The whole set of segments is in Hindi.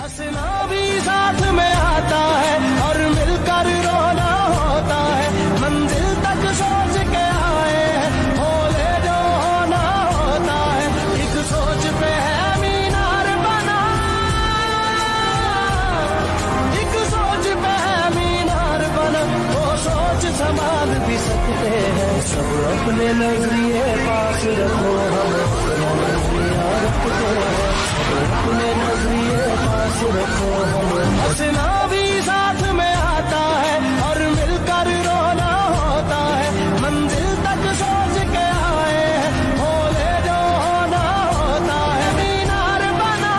हंसना भी साथ में आता है और मिलकर रोना होता है। मंजिल तक सोच के आए हैं, भोले जो होना होता है। एक सोच पे है मीनार बना, एक सोच पे है मीनार बना। वो सोच संभाल भी सकते हैं। सब अपने नजरिए पास रखो, हम अपना नजरिया रखते हैं। अपने नजरिए पास रखो, हम हंसना भी साथ में आता है और मिलकर रोना होता है। मंजिल तक सोच के आए हैं, भोले जो होना होता है। मीनार बना,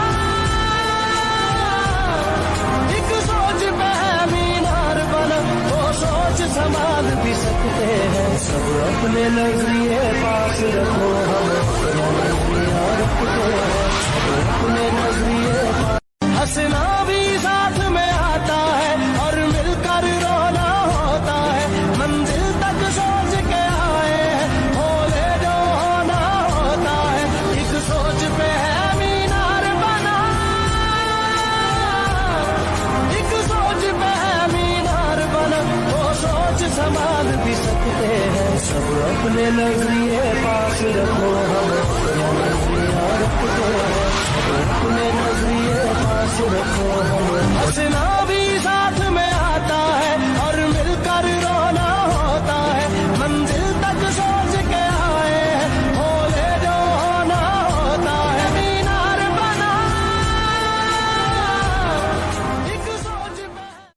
एक सोच पे है मीनार बना। वो सोच संभाल भी सकते हैं। सब अपने नजरिए पास रखो, हम अपना नजरिया रखते हैं। अपने नजरिए हंसना भी साथ में आता है और मिलकर रोना होता है। मंजिल तक सोच के आए हैं, भोले जो होना होता है। एक सोच पे है मीनार बना, एक सोच पे है मीनार बना। वो सोच संभाल भी सकते हैं। सब अपने नजरिए पास रखो, हम अपना नजरिया रखते हैं। अपने नजरिए पास रखो, हम हंसना